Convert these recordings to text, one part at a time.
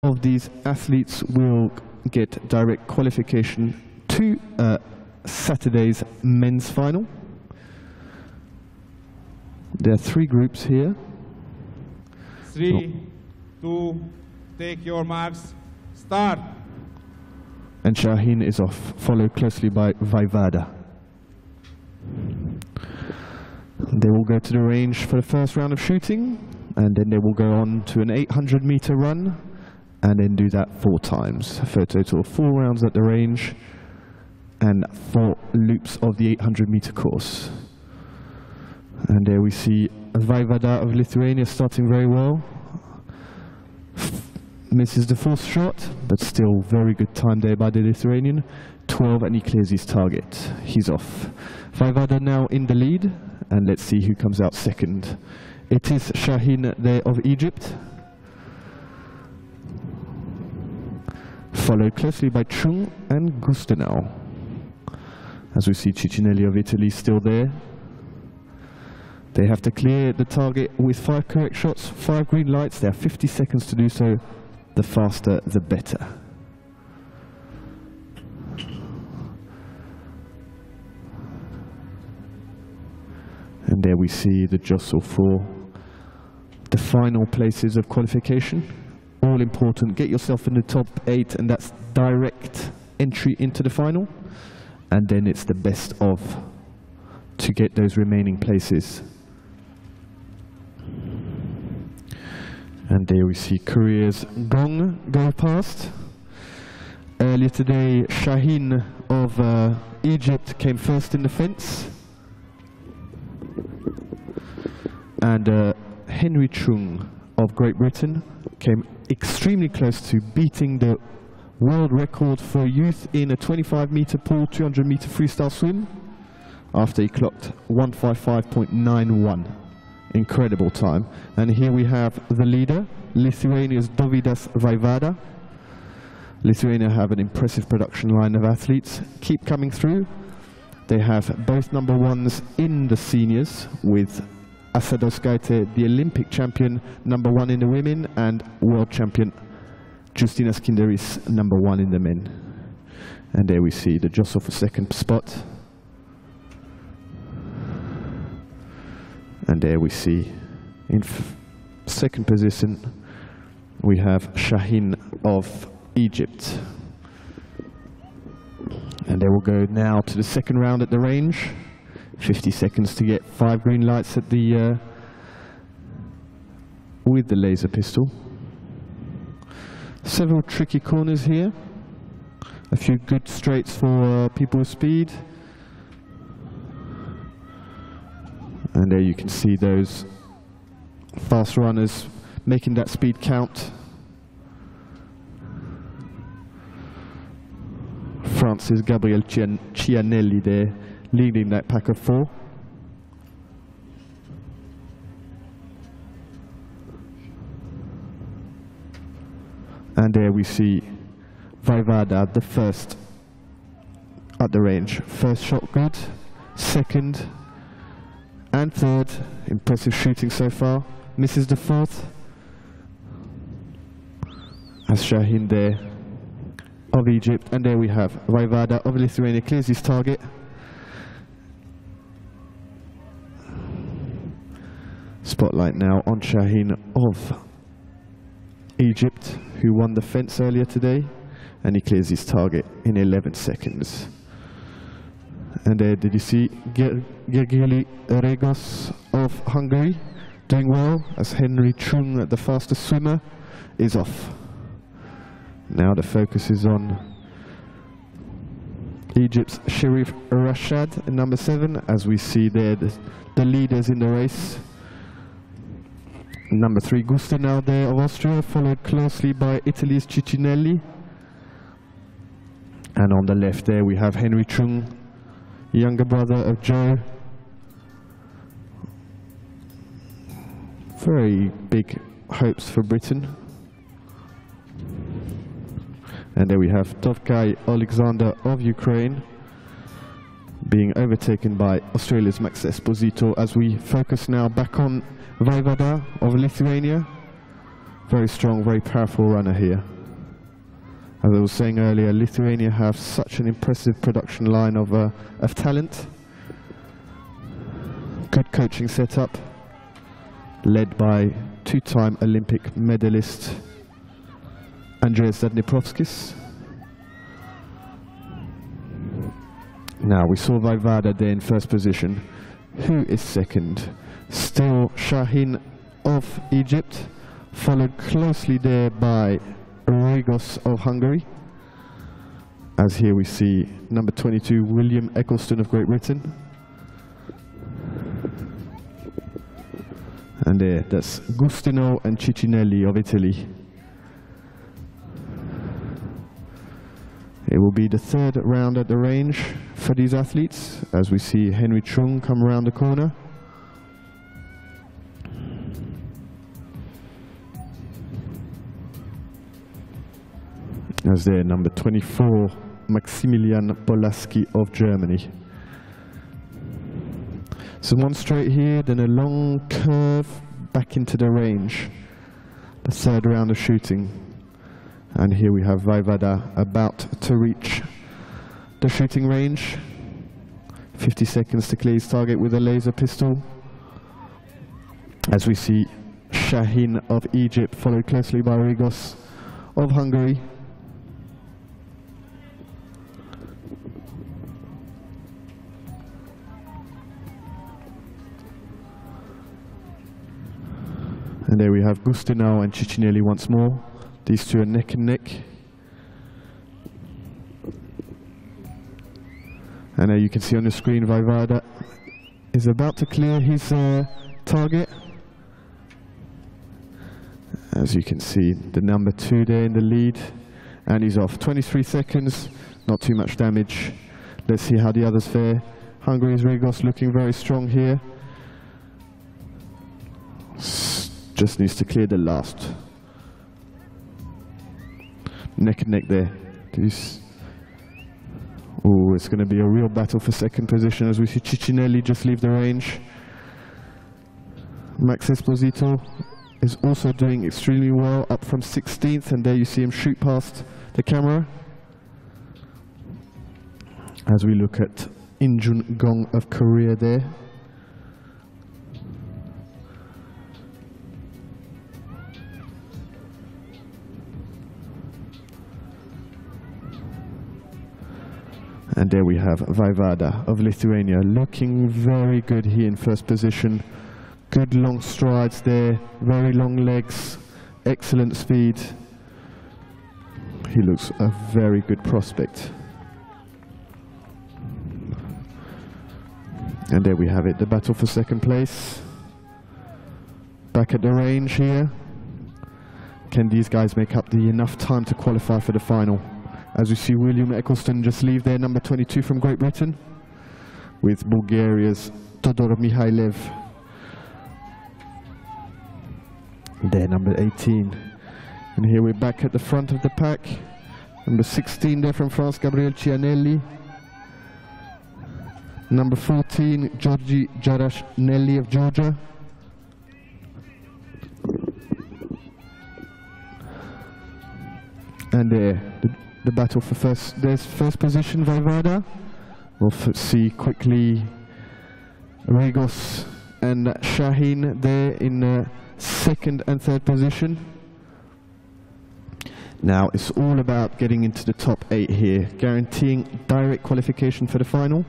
of these athletes will get direct qualification to Saturday's men's final. There are 3 groups here. 3, 2, take your marks, start. And Shaheen is off, followed closely by Vaivada. They will go to the range for the first round of shooting, and then they will go on to an 800-meter run, and then do that 4 times, for a total of 4 rounds at the range, and 4 loops of the 800-meter course. And there we see Vaivada of Lithuania starting very well. Misses the 4th shot, but still very good time there by the Lithuanian. 12, and he clears his target. He's off. Vaivada now in the lead, and let's see who comes out second. It is Shaheen there of Egypt, followed closely by Chung and Gustenau. As we see Cicinelli of Italy still there. They have to clear the target with 5 correct shots, 5 green lights. They have 50 seconds to do so. The faster, the better. And there we see the jostle for the final places of qualification. All important. Get yourself in the top 8, and that's direct entry into the final. And then it's the best of to get those remaining places. And there we see Korea's Gong go past. Earlier today, Shaheen of Egypt came first in the fence. And Henry Chung of Great Britain came extremely close to beating the world record for youth in a 25-meter pool, 200-meter freestyle swim, after he clocked 155.91. Incredible time. And here we have the leader, Lithuania's Dovydas Vaivada. Lithuania have an impressive production line of athletes. Keep coming through. They have both number 1s in the seniors, with Asadoskaite, the Olympic champion, number 1 in the women, and world champion Justinas Kinderis, number 1 in the men. And there we see the jostle for second spot. And there we see, in second position, we have Shaheen of Egypt. And they will go now to the second round at the range. 50 seconds to get 5 green lights at the with the laser pistol. Several tricky corners here. A few good straights for people with speed. And there you can see those fast runners making that speed count. France's Gabriel Cianelli there, leading that pack of 4. And there we see Vaivada, the first at the range. First shot good, second and third. Impressive shooting so far. Misses the 4th. As Shaheen there of Egypt. And there we have Vaivada of Lithuania clears his target. Spotlight now on Shaheen of Egypt, who won the fence earlier today, and he clears his target in 11 seconds. And there, did you see Gergely Regos of Hungary doing well, as Henry Chung, the fastest swimmer, is off. Now the focus is on Egypt's Sharif Rashad, number 7, as we see there the leaders in the race. Number 3, Gustenau there of Austria, followed closely by Italy's Cicinelli. And on the left there we have Henry Chung, younger brother of Joe. Very big hopes for Britain. And there we have Tovkai Alexander of Ukraine, being overtaken by Australia's Max Esposito, as we focus now back on Vaivada of Lithuania, Very strong, very powerful runner here. As I was saying earlier, Lithuania have such an impressive production line of talent. Good coaching setup, led by two-time Olympic medalist Andreas Zadneprovskis. Now we saw Vaivada there in first position. Who is second? Still Shahin of Egypt, followed closely there by Rigos of Hungary. As here we see number 22 William Eccleston of Great Britain. And there, that's Gustino and Ciccinelli of Italy. It will be the third round at the range for these athletes, as we see Henry Chung come around the corner. As there, number 24, Maximilian Polaski of Germany. So one straight here, then a long curve back into the range. The third round of shooting. And here we have Vaivada about to reach the shooting range. 50 seconds to clear his target with a laser pistol. As we see Shahin of Egypt, followed closely by Rigos of Hungary. And there we have Gustino and Ciccinelli once more. These two are neck and neck. And you can see on the screen Vaivada is about to clear his target. As you can see, the number 2 there in the lead. And he's off. 23 seconds, not too much damage. Let's see how the others fare. Hungary's Rigos looking very strong here. Just needs to clear the last. Neck and neck there. Oh, it's going to be a real battle for second position as we see Ciccinelli just leave the range. Max Esposito is also doing extremely well, up from 16th, and there you see him shoot past the camera. As we look at Injun Gong of Korea there. And there we have Vaivada of Lithuania, looking very good here in first position. Good long strides there, very long legs, excellent speed. He looks a very good prospect. And there we have it, the battle for second place. Back at the range here. Can these guys make up the enough time to qualify for the final? As we see William Eccleston just leave there, number 22 from Great Britain, with Bulgaria's Todor Mihailev. There, number 18. And here we're back at the front of the pack. Number 16 there from France, Gabriel Cianelli. Number 14, Georgi Jarashnelli of Georgia. And there, the battle for first position, Vaivada. We'll see quickly Rigos and Shahin there in second and third position. Now it's all about getting into the top 8 here, guaranteeing direct qualification for the final.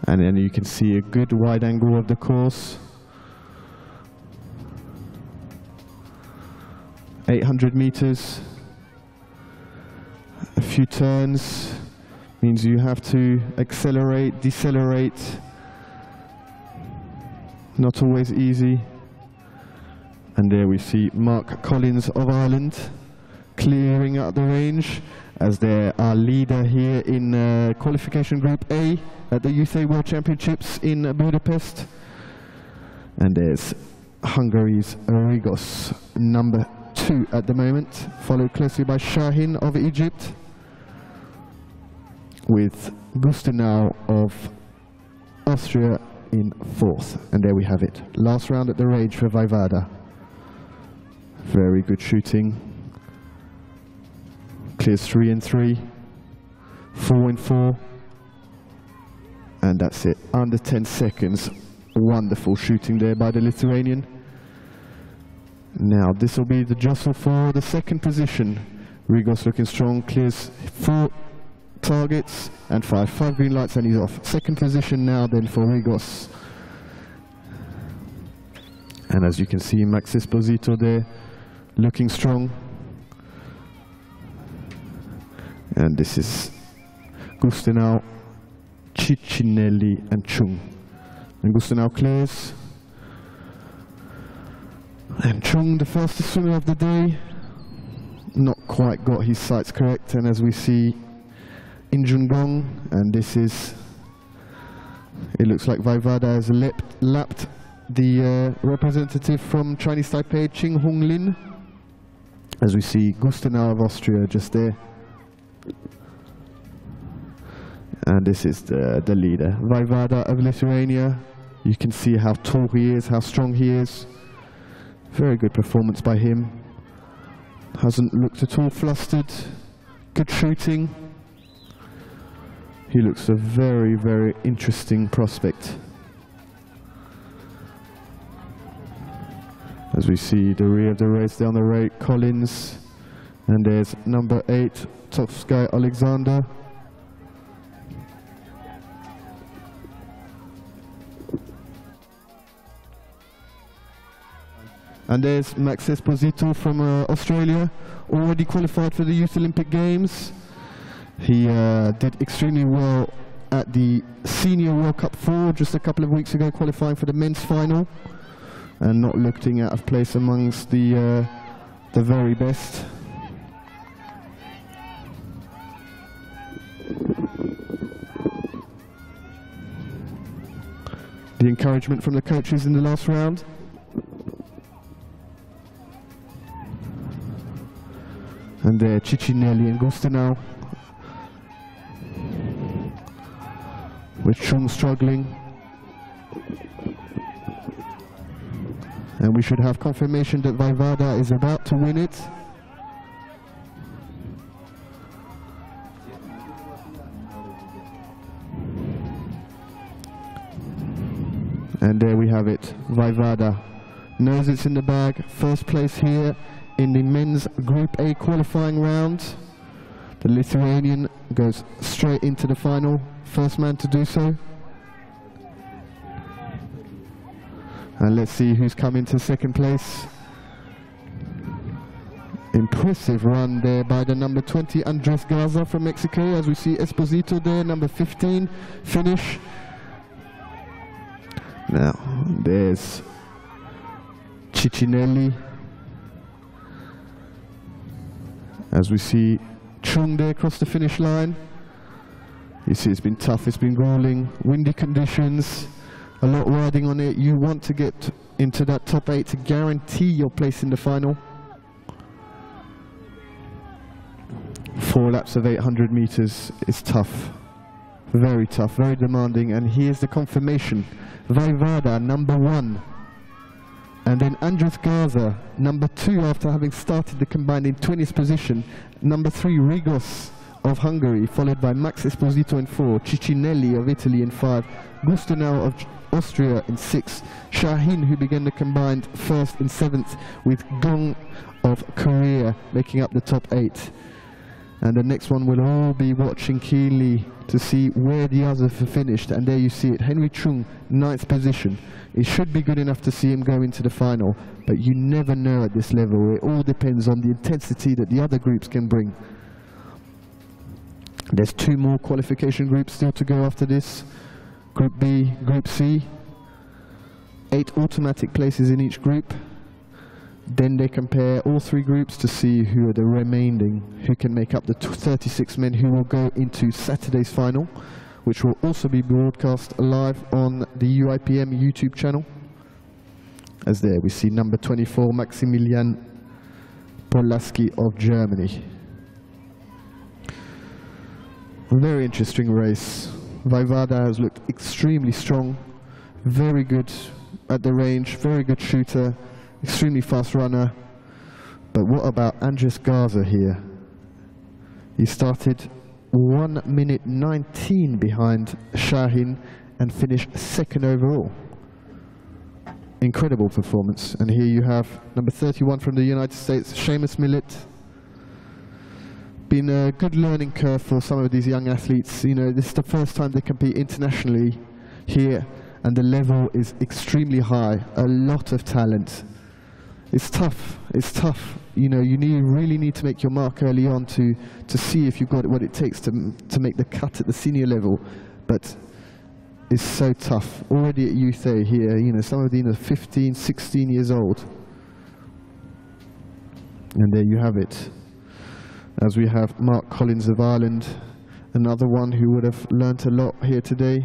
And then you can see a good wide angle of the course. 800 meters, a few turns, means you have to accelerate, decelerate. Not always easy. And there we see Mark Collins of Ireland clearing out the range as they're our leader here in qualification group A at the Youth A World Championships in Budapest. And there's Hungary's Rigos, number 2 at the moment, followed closely by Shahin of Egypt, with Gustino of Austria in 4th. And there we have it. Last round at the range for Vaivada. Very good shooting. Clears 3 in 3, 4 in 4, and that's it. Under 10 seconds. Wonderful shooting there by the Lithuanian. Now this will be the jostle for the second position. Rygos looking strong, clears 4 targets and 5 green lights, and he's off. Second position now then for Rygos. And as you can see, Max Esposito there looking strong. And this is Gustinau, Ciccinelli and Chung. And Gustinau clears. And Chung, the fastest swimmer of the day, not quite got his sights correct. And as we see, In Jungong, and this is, it looks like Vaivada has lapped the representative from Chinese Taipei, Ching Hong Lin. As we see Gustinau of Austria just there. And this is the leader, Vaivada of Lithuania. You can see how tall he is, how strong he is. Very good performance by him. Hasn't looked at all flustered. Good shooting. He looks a very, very interesting prospect. As we see the rear of the race down the right, Collins. And there's number 8, Tovsky Alexander. And there's Max Esposito from Australia, already qualified for the Youth Olympic Games. He did extremely well at the Senior World Cup 4 just a couple of weeks ago, qualifying for the men's final, and not looking out of place amongst the very best. The encouragement from the coaches in the last round. And there, Ciccinelli and Gustinau, with Chung struggling. And we should have confirmation that Vaivada is about to win it. And there we have it, Vaivada knows it's in the bag, first place here in the men's Group A qualifying round. The Lithuanian goes straight into the final, first man to do so. And let's see who's coming to second place. Impressive run there by the number 20, Andres Garza from Mexico, as we see Esposito there, number 15, finish. Now, there's Ciccinelli. As we see Chung there across the finish line. You see it's been tough, it's been grueling, windy conditions, a lot riding on it. You want to get into that top 8 to guarantee your place in the final. 4 laps of 800 meters is tough, very demanding, and here's the confirmation. Vaivada, number 1. And then Andres Garza, number 2, after having started the combined in 20th position. Number 3, Rygos of Hungary, followed by Max Esposito in 4, Ciccinelli of Italy in 5, Gustinau of Austria in 6, Shahin, who began the combined first, in 7th, with Gong of Korea making up the top 8. And the next one we'll all be watching keenly to see where the others have finished. And there you see it, Henry Chung, 9th position. It should be good enough to see him go into the final, but you never know at this level. It all depends on the intensity that the other groups can bring. There's 2 more qualification groups still to go after this. Group B, Group C. 8 automatic places in each group. Then they compare all 3 groups to see who are the remaining, who can make up the 36 men who will go into Saturday's final, which will also be broadcast live on the UIPM YouTube channel. As there we see number 24, Maximilian Polaski of Germany. A very interesting race. Vaivada has looked extremely strong, very good at the range, very good shooter, extremely fast runner. But what about Andres Garza here? He started 1 minute 19 behind Shahin and finished second overall. Incredible performance. And here you have number 31 from the United States, Seamus Millett. Been a good learning curve for some of these young athletes. You know, this is the first time they compete internationally here, and the level is extremely high. A lot of talent. It's tough. It's tough. You know, you really need to make your mark early on to see if you've got what it takes to make the cut at the senior level. But it's so tough. Already at youth A here, you know, some of these are 15, 16 years old. And there you have it. As we have Mark Collins of Ireland, another one who would have learnt a lot here today.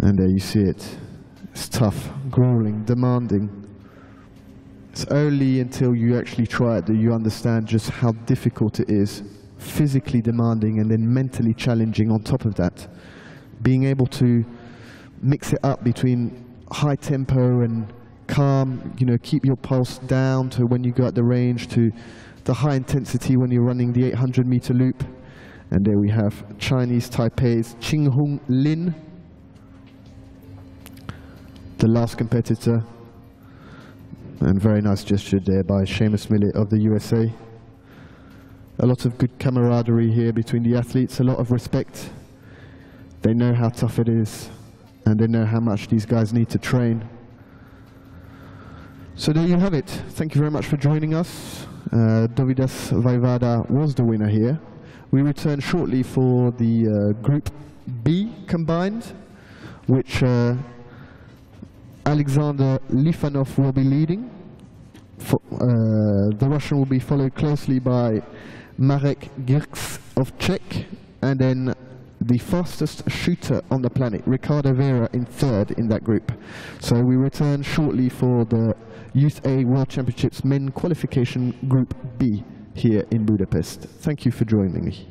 And there you see it. It's tough, grueling, demanding. It's only until you actually try it that you understand just how difficult it is. Physically demanding and then mentally challenging on top of that. Being able to mix it up between high tempo and calm, you know, keep your pulse down to when you go at the range, to the high intensity when you're running the 800-meter loop. And there we have Chinese Taipei's Qinghong Lin, the last competitor. And very nice gesture there by Seamus Millett of the USA. A lot of good camaraderie here between the athletes, a lot of respect. They know how tough it is, and they know how much these guys need to train. So there you have it. Thank you very much for joining us. Dovydas Vaivada was the winner here. We return shortly for the Group B combined, which Alexander Lifanov will be leading. The Russian will be followed closely by Marek Girks of Czech, and then the fastest shooter on the planet, Ricardo Vera, in third in that group. So we return shortly for the Youth A World Championships Men Qualification Group B here in Budapest. Thank you for joining me.